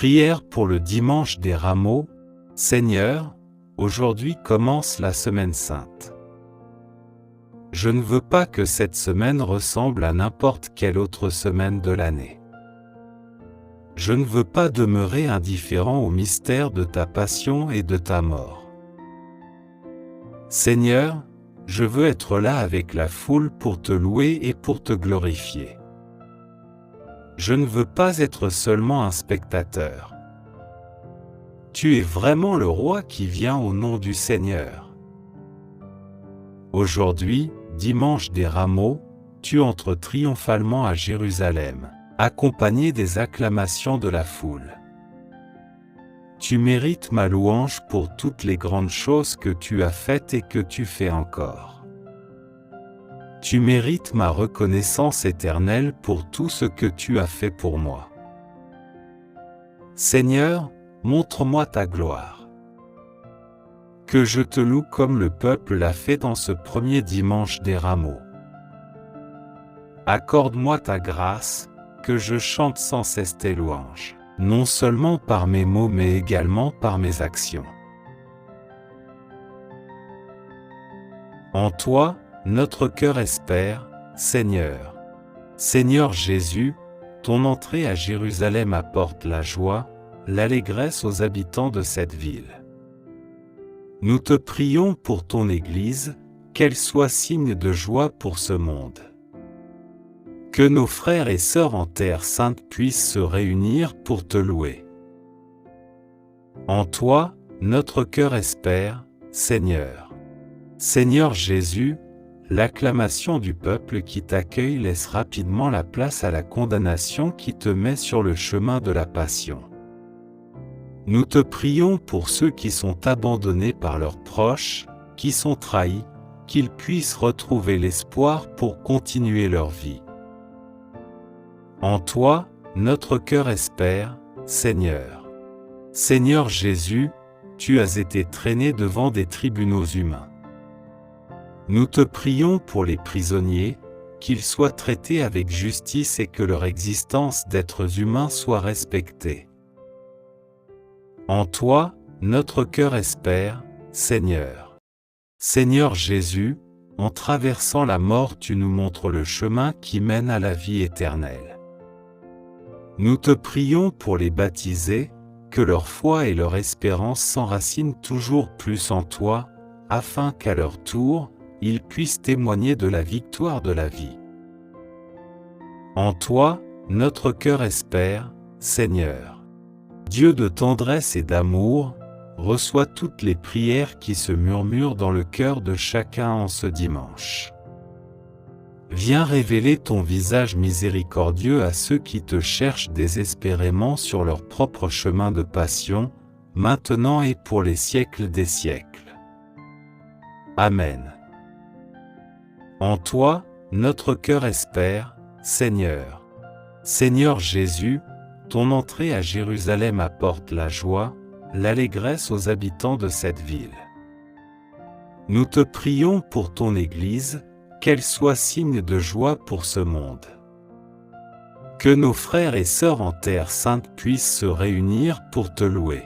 Prière pour le dimanche des Rameaux. Seigneur, aujourd'hui commence la semaine sainte. Je ne veux pas que cette semaine ressemble à n'importe quelle autre semaine de l'année. Je ne veux pas demeurer indifférent au mystère de ta passion et de ta mort. Seigneur, je veux être là avec la foule pour te louer et pour te glorifier. Je ne veux pas être seulement un spectateur. Tu es vraiment le roi qui vient au nom du Seigneur. Aujourd'hui, dimanche des Rameaux, tu entres triomphalement à Jérusalem, accompagné des acclamations de la foule. Tu mérites ma louange pour toutes les grandes choses que tu as faites et que tu fais encore. Tu mérites ma reconnaissance éternelle pour tout ce que tu as fait pour moi. Seigneur, montre-moi ta gloire. Que je te loue comme le peuple l'a fait dans ce premier dimanche des Rameaux. Accorde-moi ta grâce, que je chante sans cesse tes louanges, non seulement par mes mots mais également par mes actions. En toi, notre cœur espère, Seigneur. Seigneur Jésus, ton entrée à Jérusalem apporte la joie, l'allégresse aux habitants de cette ville. Nous te prions pour ton Église, qu'elle soit signe de joie pour ce monde. Que nos frères et sœurs en terre sainte puissent se réunir pour te louer. En toi, notre cœur espère, Seigneur. Seigneur Jésus, l'acclamation du peuple qui t'accueille laisse rapidement la place à la condamnation qui te met sur le chemin de la passion. Nous te prions pour ceux qui sont abandonnés par leurs proches, qui sont trahis, qu'ils puissent retrouver l'espoir pour continuer leur vie. En toi, notre cœur espère, Seigneur. Seigneur Jésus, tu as été traîné devant des tribunaux humains. Nous te prions pour les prisonniers, qu'ils soient traités avec justice et que leur existence d'êtres humains soit respectée. En toi, notre cœur espère, Seigneur. Seigneur Jésus, en traversant la mort tu nous montres le chemin qui mène à la vie éternelle. Nous te prions pour les baptisés, que leur foi et leur espérance s'enracinent toujours plus en toi, afin qu'à leur tour, ils puissent témoigner de la victoire de la vie. En toi, notre cœur espère, Seigneur. Dieu de tendresse et d'amour, reçois toutes les prières qui se murmurent dans le cœur de chacun en ce dimanche. Viens révéler ton visage miséricordieux à ceux qui te cherchent désespérément sur leur propre chemin de passion, maintenant et pour les siècles des siècles. Amen. En toi, notre cœur espère, Seigneur. Seigneur Jésus, ton entrée à Jérusalem apporte la joie, l'allégresse aux habitants de cette ville. Nous te prions pour ton Église, qu'elle soit signe de joie pour ce monde. Que nos frères et sœurs en terre sainte puissent se réunir pour te louer.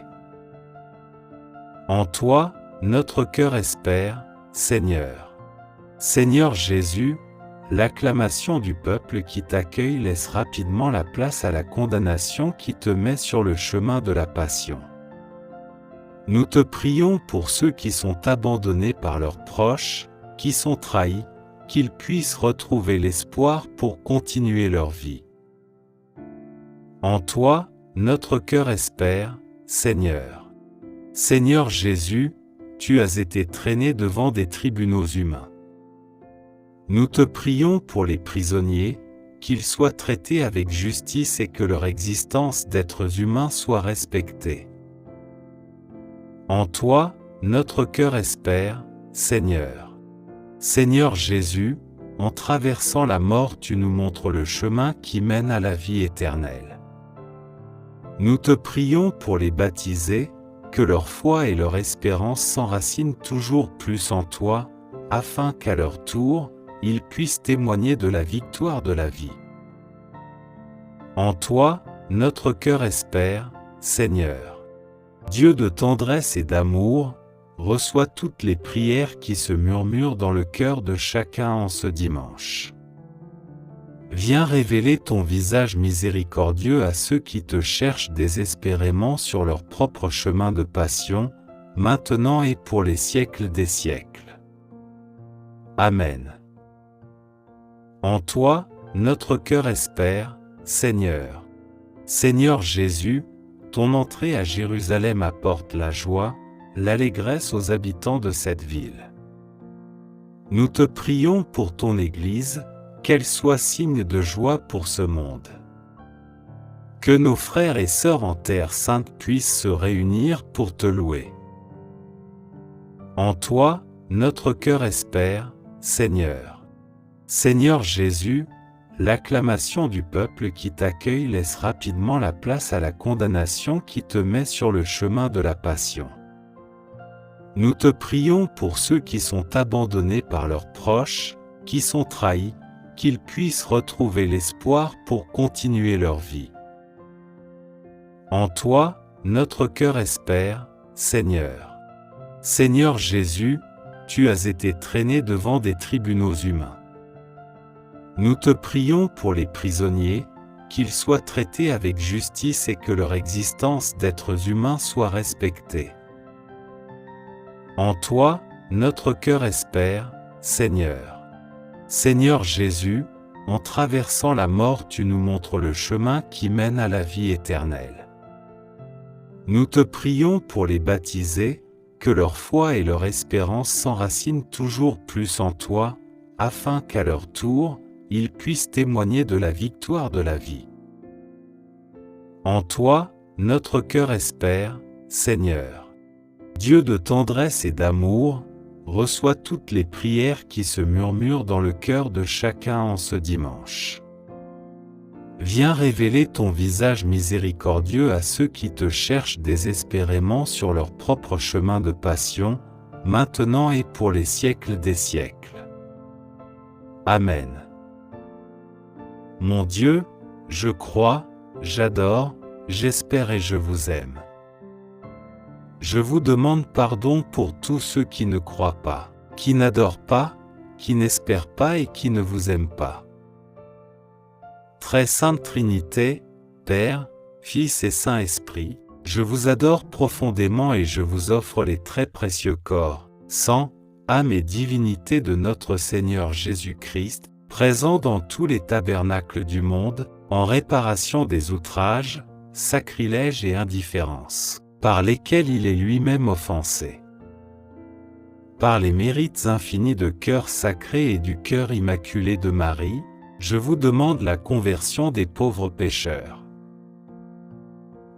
En toi, notre cœur espère, Seigneur. Seigneur Jésus, l'acclamation du peuple qui t'accueille laisse rapidement la place à la condamnation qui te met sur le chemin de la passion. Nous te prions pour ceux qui sont abandonnés par leurs proches, qui sont trahis, qu'ils puissent retrouver l'espoir pour continuer leur vie. En toi, notre cœur espère, Seigneur. Seigneur Jésus, tu as été traîné devant des tribunaux humains. Nous te prions pour les prisonniers, qu'ils soient traités avec justice et que leur existence d'êtres humains soit respectée. En toi, notre cœur espère, Seigneur. Seigneur Jésus, en traversant la mort tu nous montres le chemin qui mène à la vie éternelle. Nous te prions pour les baptisés, que leur foi et leur espérance s'enracinent toujours plus en toi, afin qu'à leur tour, ils puissent témoigner de la victoire de la vie. En toi, notre cœur espère, Seigneur. Dieu de tendresse et d'amour, reçois toutes les prières qui se murmurent dans le cœur de chacun en ce dimanche. Viens révéler ton visage miséricordieux à ceux qui te cherchent désespérément sur leur propre chemin de passion, maintenant et pour les siècles des siècles. Amen. En toi, notre cœur espère, Seigneur. Seigneur Jésus, ton entrée à Jérusalem apporte la joie, l'allégresse aux habitants de cette ville. Nous te prions pour ton Église, qu'elle soit signe de joie pour ce monde. Que nos frères et sœurs en terre sainte puissent se réunir pour te louer. En toi, notre cœur espère, Seigneur. Seigneur Jésus, l'acclamation du peuple qui t'accueille laisse rapidement la place à la condamnation qui te met sur le chemin de la passion. Nous te prions pour ceux qui sont abandonnés par leurs proches, qui sont trahis, qu'ils puissent retrouver l'espoir pour continuer leur vie. En toi, notre cœur espère, Seigneur. Seigneur Jésus, tu as été traîné devant des tribunaux humains. Nous te prions pour les prisonniers, qu'ils soient traités avec justice et que leur existence d'êtres humains soit respectée. En toi, notre cœur espère, Seigneur. Seigneur Jésus, en traversant la mort tu nous montres le chemin qui mène à la vie éternelle. Nous te prions pour les baptisés, que leur foi et leur espérance s'enracinent toujours plus en toi, afin qu'à leur tour, ils puissent témoigner de la victoire de la vie. En toi, notre cœur espère, Seigneur. Dieu de tendresse et d'amour, reçois toutes les prières qui se murmurent dans le cœur de chacun en ce dimanche. Viens révéler ton visage miséricordieux à ceux qui te cherchent désespérément sur leur propre chemin de passion, maintenant et pour les siècles des siècles. Amen. Mon Dieu, je crois, j'adore, j'espère et je vous aime. Je vous demande pardon pour tous ceux qui ne croient pas, qui n'adorent pas, qui n'espèrent pas et qui ne vous aiment pas. Très sainte Trinité, Père, Fils et Saint-Esprit, je vous adore profondément et je vous offre les très précieux corps, sang, âme et divinité de notre Seigneur Jésus-Christ, présent dans tous les tabernacles du monde, en réparation des outrages, sacrilèges et indifférences, par lesquels il est lui-même offensé. Par les mérites infinis de cœur sacré et du cœur immaculé de Marie, je vous demande la conversion des pauvres pécheurs.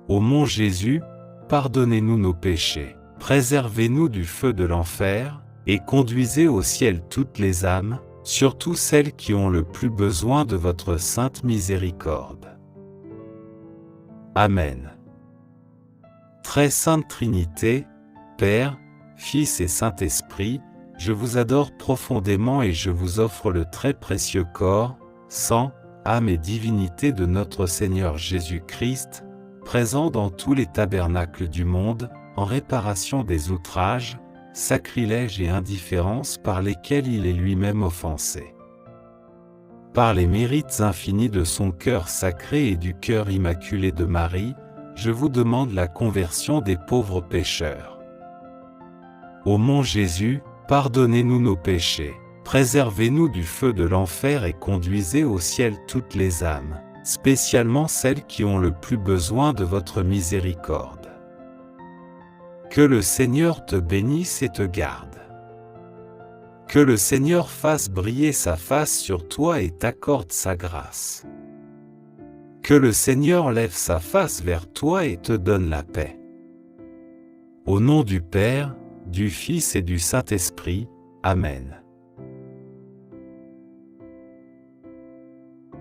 Ô mon Jésus, pardonnez-nous nos péchés, préservez-nous du feu de l'enfer, et conduisez au ciel toutes les âmes, surtout celles qui ont le plus besoin de votre sainte miséricorde. Amen. Très sainte Trinité, Père, Fils et Saint-Esprit, je vous adore profondément et je vous offre le très précieux corps, sang, âme et divinité de notre Seigneur Jésus-Christ, présent dans tous les tabernacles du monde, en réparation des outrages, sacrilèges et indifférences par lesquels il est lui-même offensé. Par les mérites infinis de son cœur sacré et du cœur immaculé de Marie, je vous demande la conversion des pauvres pécheurs. Ô mon Jésus, pardonnez-nous nos péchés, préservez-nous du feu de l'enfer et conduisez au ciel toutes les âmes, spécialement celles qui ont le plus besoin de votre miséricorde. Que le Seigneur te bénisse et te garde. Que le Seigneur fasse briller sa face sur toi et t'accorde sa grâce. Que le Seigneur lève sa face vers toi et te donne la paix. Au nom du Père, du Fils et du Saint-Esprit, Amen.